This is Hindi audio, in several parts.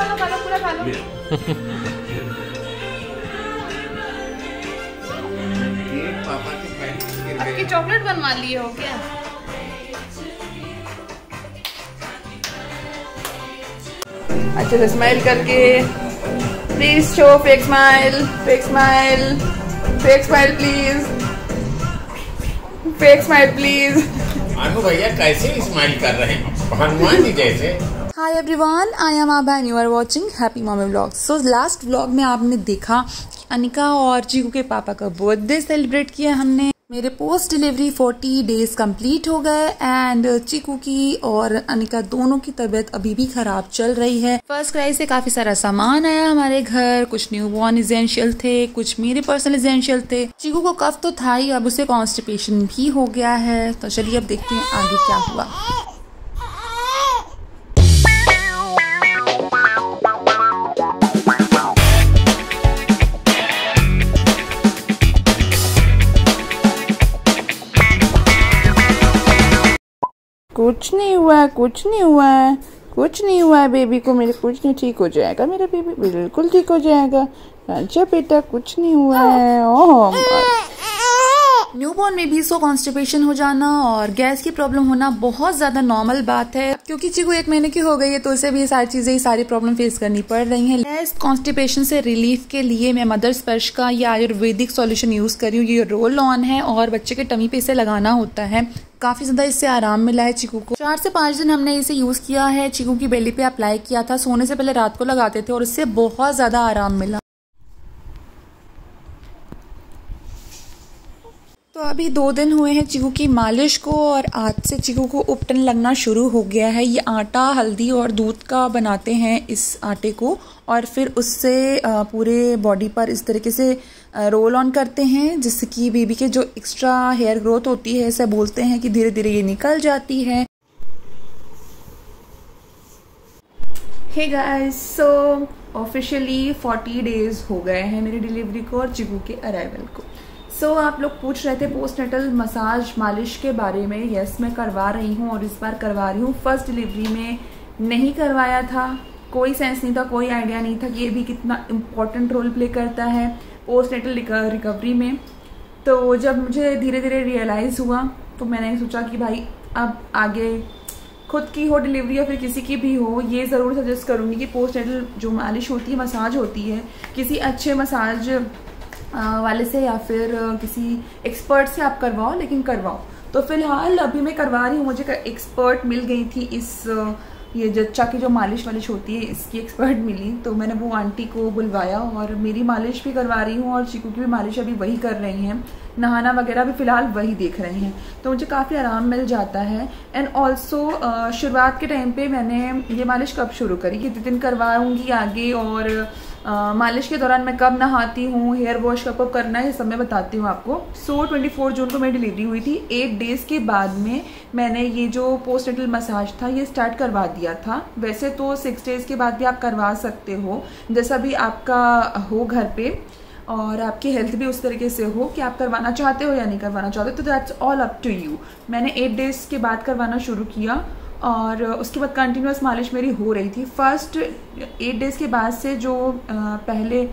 खा लो पूरा खा लो। आपकी चॉकलेट बनवा लिए हो क्या? अच्छे से स्माइल करके please show fake smile, fake smile, fake smile please, fake smile please. Anu भैया कैसे स्माइल कर रहे हैं हनुमान जी जैसे। Hi everyone, I am Abha and you are watching happy mommy vlogs. So last vlog में आपने देखा अनिका और चीकू के पापा का बर्थडे सेलिब्रेट किया हमने। मेरे पोस्ट डिलीवरी 40 डेज कंप्लीट हो गए एंड चीकू की और अनिका दोनों की तबीयत अभी भी खराब चल रही है। फर्स्ट क्राई से काफी सारा सामान आया हमारे घर, कुछ न्यूबॉर्न एसेंशियल थे, कुछ मेरे पर्सनल एसेंशियल थे। चीकू को कफ तो था ही, अब उसे कॉन्स्टिपेशन भी हो गया है। तो चलिए अब देखते हैं आगे क्या हुआ। कुछ नहीं हुआ, कुछ नहीं हुआ, कुछ नहीं हुआ बेबी को मेरे, कुछ नहीं, ठीक हो जाएगा मेरा बेबी, बिल्कुल ठीक हो जाएगा। अच्छा बेटा कुछ नहीं हुआ है। ओह, न्यूबॉर्न में भी कॉन्स्टिपेशन हो जाना और गैस की प्रॉब्लम होना बहुत ज्यादा नॉर्मल बात है। क्योंकि चीकू 1 महीने की हो गई है तो उसे भी ये सारी चीजें, सारी प्रॉब्लम फेस करनी पड़ रही हैं। गैस कॉन्स्टिपेशन से रिलीफ के लिए मैं मदर स्पर्श का ये आयुर्वेदिक सॉल्यूशन यूज कर रही हूँ। ये रोल ऑन है और बच्चे के टमी पे इसे लगाना होता है। काफी ज्यादा इससे आराम मिला है चीकू को। 4 से 5 दिन हमने इसे यूज किया है। चीकू की बेली पे अप्लाई किया था, सोने से पहले रात को लगाते थे और इससे बहुत ज्यादा आराम मिला। तो अभी 2 दिन हुए हैं चीकू की मालिश को और आज से चीकू को उपटन लगना शुरू हो गया है। ये आटा, हल्दी और दूध का बनाते हैं इस आटे को और फिर उससे पूरे बॉडी पर इस तरीके से रोल ऑन करते हैं, जिससे कि बेबी के जो एक्स्ट्रा हेयर ग्रोथ होती है, ऐसा बोलते हैं कि धीरे धीरे ये निकल जाती है। Hey guys, so officially 40 days हो गए हैं मेरी डिलीवरी को और चीकू के अराइवल को। सो आप लोग पूछ रहे थे पोस्टनेटल मसाज मालिश के बारे में। यस, मैं करवा रही हूँ और इस बार करवा रही हूँ। फर्स्ट डिलीवरी में नहीं करवाया था, कोई सेंस नहीं था, कोई आइडिया नहीं था कि ये भी कितना इम्पोर्टेंट रोल प्ले करता है पोस्टनेटल रिकवरी में। तो जब मुझे धीरे धीरे रियलाइज़ हुआ तो मैंने सोचा कि भाई अब आगे खुद की हो डिलीवरी या फिर किसी की भी हो, ये ज़रूर सजेस्ट करूँगी कि पोस्टनेटल जो मालिश होती है, मसाज होती है, किसी अच्छे मसाज वाले से या फिर किसी एक्सपर्ट से आप करवाओ, लेकिन करवाओ। तो फिलहाल अभी मैं करवा रही हूँ। मुझे एक्सपर्ट मिल गई थी इस ये जच्चा की जो मालिश वालिश होती है, इसकी एक्सपर्ट मिली। तो मैंने वो आंटी को बुलवाया और मेरी मालिश भी करवा रही हूँ और चीकू की भी मालिश अभी वही कर रही हैं। नहाना वगैरह भी फिलहाल वही देख रहे हैं, तो मुझे काफ़ी आराम मिल जाता है। एंड ऑल्सो शुरुआत के टाइम पे मैंने ये मालिश कब शुरू करी, कितने दिन करवाऊँगी आगे, और मालिश के दौरान मैं कब नहाती हूँ, हेयर वॉश कब करना है, ये सब मैं बताती हूँ आपको। सो 24 जून को मेरी डिलीवरी हुई थी। 8 डेज के बाद में मैंने ये जो पोस्टनेटल मसाज था ये स्टार्ट करवा दिया था। वैसे तो 6 डेज के बाद भी आप करवा सकते हो, जैसा भी आपका हो घर पे और आपकी हेल्थ भी उस तरीके से हो कि आप करवाना चाहते हो या नहीं करवाना चाहते, तो that's all up to you. मैंने 8 डेज के बाद करवाना शुरू किया और उसके बाद कंटिन्यूस मालिश मेरी हो रही थी। फर्स्ट 8 डेज के बाद से जो पहले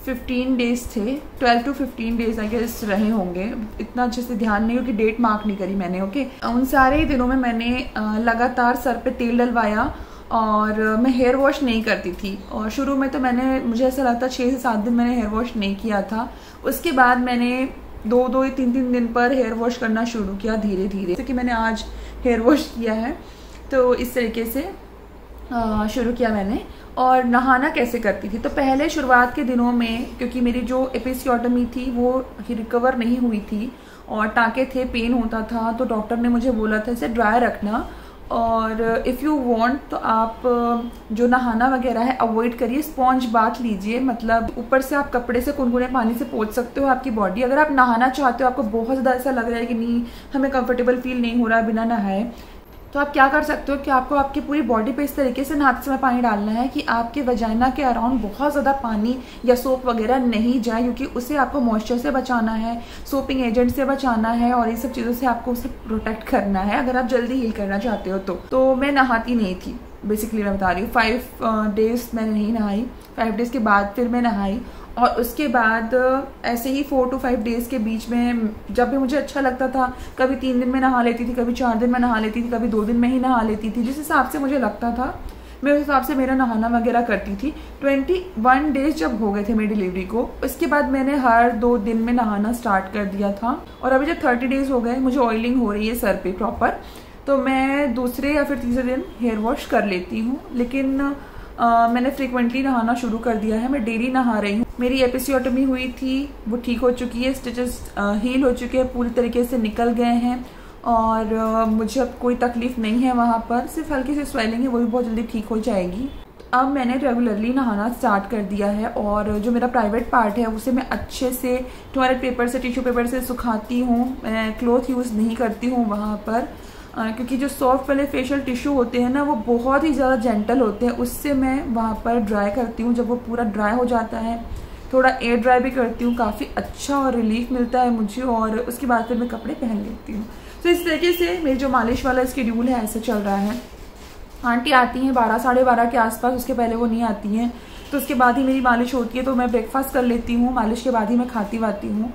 15 डेज थे, 12 to 15 डेज आई गेस रहे होंगे, इतना अच्छे से ध्यान नहीं, क्योंकि डेट मार्क नहीं करी मैंने। ओके, उन सारे ही दिनों में मैंने लगातार सर पे तेल डलवाया और मैं हेयर वॉश नहीं करती थी। और शुरू में तो मुझे ऐसा लगता 6 से 7 दिन मैंने हेयर वॉश नहीं किया था। उसके बाद मैंने 2 या 3 दिन पर हेयर वॉश करना शुरू किया धीरे धीरे, जैसे कि मैंने आज हेयर वॉश किया है। तो इस तरीके से शुरू किया मैंने। और नहाना कैसे करती थी, तो पहले शुरुआत के दिनों में क्योंकि मेरी जो एपिसियोटमी थी वो रिकवर नहीं हुई थी और टाँके थे, पेन होता था, तो डॉक्टर ने मुझे बोला था इसे ड्राई रखना और इफ़ यू वांट तो आप जो नहाना वगैरह है अवॉइड करिए, स्पॉन्ज बाथ लीजिए। मतलब ऊपर से आप कपड़े से गुनगुने पानी से पोंछ सकते हो आपकी बॉडी। अगर आप नहाना चाहते हो, आपको बहुत ज़्यादा ऐसा लग रहा है कि नहीं हमें कंफर्टेबल फील नहीं हो रहा बिना नहाए, तो आप क्या कर सकते हो कि आपको आपकी पूरी बॉडी पे इस तरीके से नहाते समय पानी डालना है कि आपके वजाइना के अराउंड बहुत ज़्यादा पानी या सोप वगैरह नहीं जाए, क्योंकि उसे आपको मॉइस्चर से बचाना है, सोपिंग एजेंट से बचाना है और ये सब चीज़ों से आपको उसे प्रोटेक्ट करना है अगर आप जल्दी हील करना चाहते हो। तो मैं नहाती नहीं थी बेसिकली मैं बता रही हूँ 5 डेज मैंने नहीं नहाई, 5 डेज के बाद फिर मैं नहाई। और उसके बाद ऐसे ही 4 to 5 डेज के बीच में जब भी मुझे अच्छा लगता था, कभी 3 दिन में नहा लेती थी, कभी 4 दिन में नहा लेती थी, कभी 2 दिन में ही नहा लेती थी, जिस हिसाब से मुझे लगता था मैं उस हिसाब से मेरा नहाना वगैरह करती थी। 21 डेज जब हो गए थे मेरी डिलीवरी को, उसके बाद मैंने हर 2 दिन में नहाना स्टार्ट कर दिया था। और अभी जब 30 डेज हो गए, मुझे ऑयलिंग हो रही है सर पे प्रॉपर, तो मैं दूसरे या फिर तीसरे दिन हेयर वॉश कर लेती हूँ। लेकिन मैंने फ्रिक्वेंटली नहाना शुरू कर दिया है, मैं डेली नहा रही हूँ। मेरी एपिसियोटमी हुई थी, वो ठीक हो चुकी है, स्टिचेस हील हो चुके हैं, पूरी तरीके से निकल गए हैं और मुझे अब कोई तकलीफ नहीं है वहाँ पर, सिर्फ हल्की सी स्वेलिंग है, वो भी बहुत जल्दी ठीक हो जाएगी। अब मैंने रेगुलरली नहाना स्टार्ट कर दिया है और जो मेरा प्राइवेट पार्ट है उसे मैं अच्छे से टॉयलेट पेपर से, टिश्यू पेपर से सुखाती हूँ। मैं क्लॉथ यूज़ नहीं करती हूँ वहाँ पर, क्योंकि जो सॉफ्ट वाले फेशियल टिश्यू होते हैं ना, वो बहुत ही ज़्यादा जेंटल होते हैं। उससे मैं वहाँ पर ड्राई करती हूँ। जब वो पूरा ड्राई हो जाता है, थोड़ा एयर ड्राई भी करती हूँ, काफ़ी अच्छा और रिलीफ मिलता है मुझे, और उसके बाद फिर मैं कपड़े पहन लेती हूँ। तो इस तरीके से मेरी जो मालिश वाला शेड्यूल है ऐसे चल रहा है। आंटी आती हैं 12 साढ़े 12 के आसपास, उसके पहले वो नहीं आती हैं, तो उसके बाद ही मेरी मालिश होती है। तो मैं ब्रेकफास्ट कर लेती हूँ, मालिश के बाद ही मैं खाती वाती हूँ,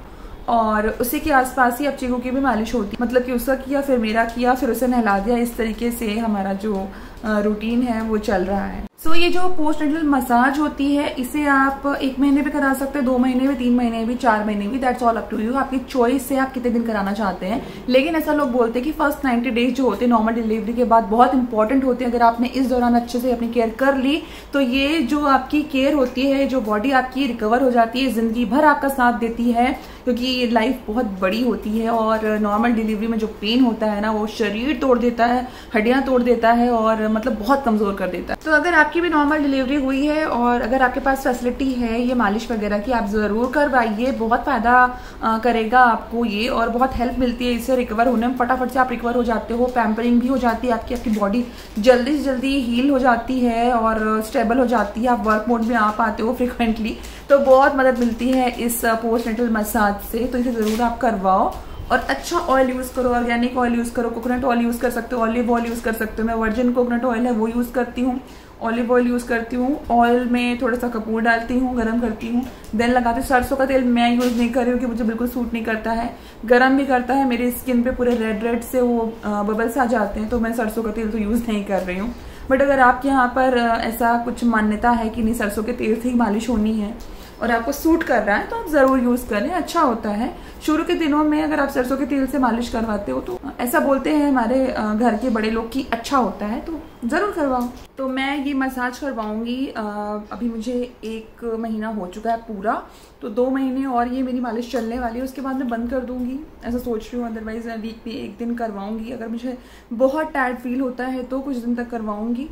और उसी के आसपास ही अब चीकू की भी मालिश होती है। मतलब कि उसका किया, फिर मेरा किया, फिर उसे नहला दिया। इस तरीके से हमारा जो रूटीन है वो चल रहा है। सो ये जो पोस्ट नेटल मसाज होती है, इसे आप 1 महीने भी करा सकते हैं, 2 महीने भी, 3 महीने भी, 4 महीने भी, that's all up to you. आपकी चॉइस से आप कितने दिन कराना चाहते हैं। लेकिन ऐसा लोग बोलते हैं कि फर्स्ट 90 डेज जो होते हैं नॉर्मल डिलीवरी के बाद बहुत इंपॉर्टेंट होते हैं। अगर आपने इस दौरान अच्छे से अपनी केयर कर ली, तो ये जो आपकी केयर होती है, जो बॉडी आपकी रिकवर हो जाती है, जिंदगी भर आपका साथ देती है, क्योंकि लाइफ बहुत बड़ी होती है। और नॉर्मल डिलीवरी में जो पेन होता है ना, वो शरीर तोड़ देता है, हड्डियां तोड़ देता है, और मतलब बहुत कमजोर कर देता है। तो अगर आपकी भी नॉर्मल डिलीवरी हुई है और अगर आपके पास फैसिलिटी है ये मालिश वगैरह की, आप जरूर करवाइए। बहुत फायदा करेगा आपको ये, और बहुत हेल्प मिलती है इससे रिकवर होने में। फटाफट से आप रिकवर हो जाते हो, पैम्परिंग भी हो जाती है आपकी बॉडी जल्दी से जल्दी हील हो जाती है और स्टेबल हो जाती है। आप वर्क मोड में आ पाते हो फ्रिक्वेंटली, तो बहुत मदद मिलती है इस पोस्ट नेटल मसाज से। तो इसे जरूर आप करवाओ, और अच्छा ऑयल यूज करो, ऑर्गेनिक ऑयल यूज करो, कोकोनट ऑयल यूज कर सकते हो, ऑलिव ऑयल यूज कर सकते हो। मैं वर्जिन कोकोनट ऑयल है वो यूज करती हूँ, ऑलिव ऑयल यूज करती हूँ। ऑयल में थोड़ा सा कपूर डालती हूँ, गरम करती हूँ, देन लगाती हूँ। सरसों का तेल मैं यूज नहीं कर रही हूँ कि मुझे बिल्कुल सूट नहीं करता है, गरम भी करता है, मेरी स्किन पे पूरे रेड रेड से वो बबल्स आ जाते हैं, तो मैं सरसों का तेल तो यूज नहीं कर रही हूँ। बट अगर आपके यहाँ पर ऐसा कुछ मान्यता है कि नहीं सरसों के तेल से ही मालिश होनी है और आपको सूट कर रहा है, तो आप जरूर यूज करें, अच्छा होता है। शुरू के दिनों में अगर आप सरसों के तेल से मालिश करवाते हो, तो ऐसा बोलते हैं हमारे घर के बड़े लोग कि अच्छा होता है, तो जरूर करवाओ। तो मैं ये मसाज करवाऊंगी। अभी मुझे 1 महीना हो चुका है पूरा, तो 2 महीने और ये मेरी मालिश चलने वाली है, उसके बाद मैं बंद कर दूंगी, ऐसा सोच रही हूँ। अदरवाइज मैं वीक में 1 दिन करवाऊंगी। अगर मुझे बहुत टायर्ड फील होता है तो कुछ दिन तक करवाऊंगी।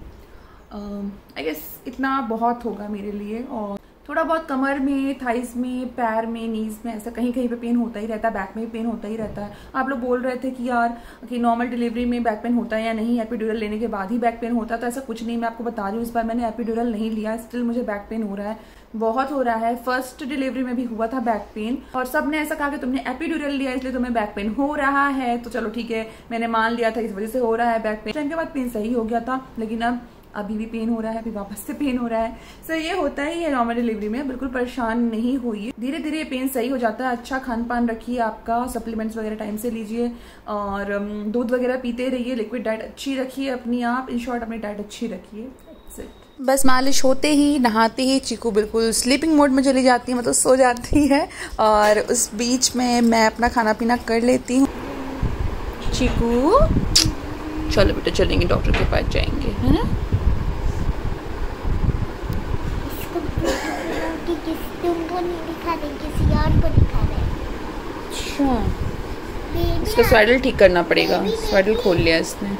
आई गेस इतना बहुत होगा मेरे लिए। और थोड़ा बहुत कमर में, थाइस में, पैर में, नीज में, ऐसा कहीं कहीं पे पेन होता ही रहता है, बैक में भी पेन होता ही रहता है। आप लोग बोल रहे थे कि यार कि नॉर्मल डिलीवरी में बैक पेन होता है या नहीं, एपिड्यूरल लेने के बाद ही बैक पेन होता है, तो ऐसा कुछ नहीं। मैं आपको बता रही हूँ, इस बार मैंने एपिड्यूरल नहीं लिया, स्टिल मुझे बैक पेन हो रहा है, बहुत हो रहा है। फर्स्ट डिलीवरी में भी हुआ था बैक पेन, और सबने ऐसा कहा कि तुमने एपिड्यूरल लिया इसलिए तुम्हें बैक पेन हो रहा है। तो चलो ठीक है, मैंने मान लिया था इस वजह से हो रहा है बैक पेन। टाइम के बाद पेन सही हो गया था, लेकिन अभी भी पेन हो रहा है, अभी वापस से पेन हो रहा है। सो ये होता ही है नॉर्मल डिलीवरी में, बिल्कुल परेशान नहीं होइए, धीरे धीरे ये पेन सही हो जाता है। अच्छा खान पान रखिए आपका, सप्लीमेंट्स वगैरह टाइम से लीजिए, और दूध वगैरह पीते रहिए, लिक्विड डाइट अच्छी रखिए अपनी, आप इन शॉर्ट अपनी डाइट अच्छी रखिए। बस मालिश होते ही, नहाते ही चीकू बिल्कुल स्लीपिंग मोड में चली जाती है, मतलब सो जाती है, और उस बीच में मैं अपना खाना पीना कर लेती हूँ। चीकू चलो बेटा, चलेंगे डॉक्टर के पास जाएंगे, है ना? तुमको नहीं दिखा दे, किसी और को दिखा दे। अच्छा, इसका स्वेडल ठीक करना पड़ेगा, स्वेडल खोल लिया इसने।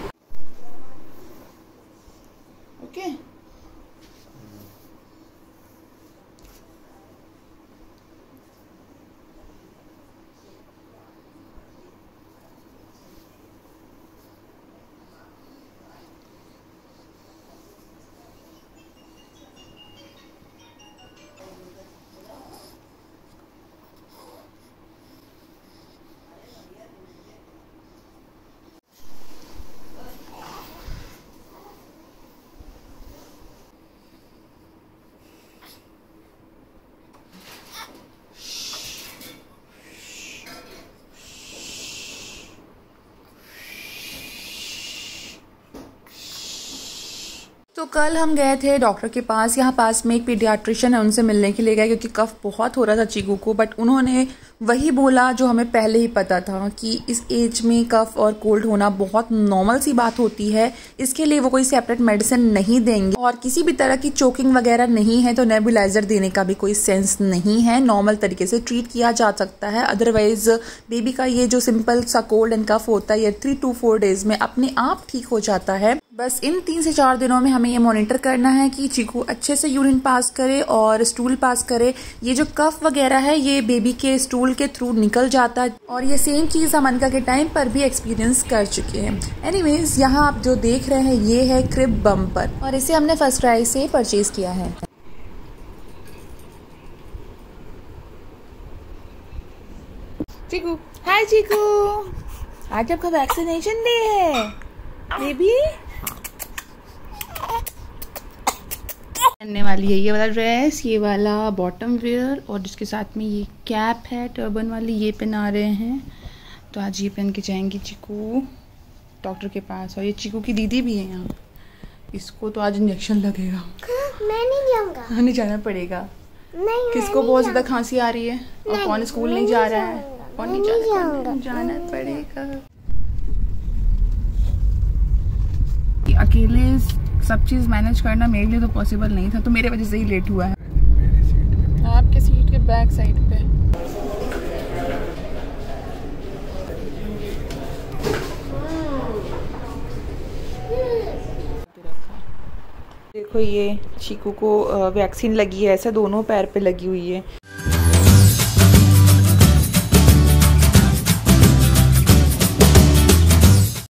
ओके तो कल हम गए थे डॉक्टर के पास, यहाँ पास में एक पीडियाट्रिशियन है, उनसे मिलने के लिए गए क्योंकि कफ बहुत हो रहा था चीकू को। बट उन्होंने वही बोला जो हमें पहले ही पता था कि इस एज में कफ और कोल्ड होना बहुत नॉर्मल सी बात होती है। इसके लिए वो कोई सेपरेट मेडिसिन नहीं देंगे और किसी भी तरह की चोकिंग वगैरह नहीं है, तो नेबुलाइजर देने का भी कोई सेंस नहीं है। नॉर्मल तरीके से ट्रीट किया जा सकता है। अदरवाइज बेबी का ये जो सिंपल सा कोल्ड एंड कफ होता है ये 3 to 4 डेज में अपने आप ठीक हो जाता है। बस इन 3 से 4 दिनों में हमें ये मॉनिटर करना है कि चीकू अच्छे से यूरिन पास करे और स्टूल पास करे। ये जो कफ वगैरह है ये बेबी के स्टूल के थ्रू निकल जाता है और ये सेम चीज हम अनका के टाइम पर भी एक्सपीरियंस कर चुके हैं। एनीवेज, यहाँ आप जो देख रहे हैं ये है क्रिब बम्पर और इसे हमने फर्स्ट क्राई से परचेज किया है। चीकू, हाय चीकू, आज आपका वैक्सीनेशन डे है बेबी। पहनने वाली है ये वाला ड्रेस, ये वाला बॉटम वेयर और जिसके साथ में ये कैप है टर्बन वाली, ये पहना रहे हैं। तो आज ये पहन के जाएंगी चीकू डॉक्टर के पास। और ये चीकू की दीदी भी है यहाँ, इसको तो आज इंजेक्शन लगेगा। मैं नहीं जाऊंगा। हाँ, नहीं जाना पड़ेगा। नहीं, किसको बहुत ज्यादा खांसी आ रही है और कौन स्कूल नहीं जा रहा है, कौन नहीं जाना पड़ेगा। अकेले सब चीज मैनेज करना मेरे लिए तो पॉसिबल नहीं था, तो मेरे वजह से ही लेट हुआ है। आपके सीट के बैक साइड पे देखो, ये चीकू को वैक्सीन लगी है, ऐसे दोनों पैर पे लगी हुई है।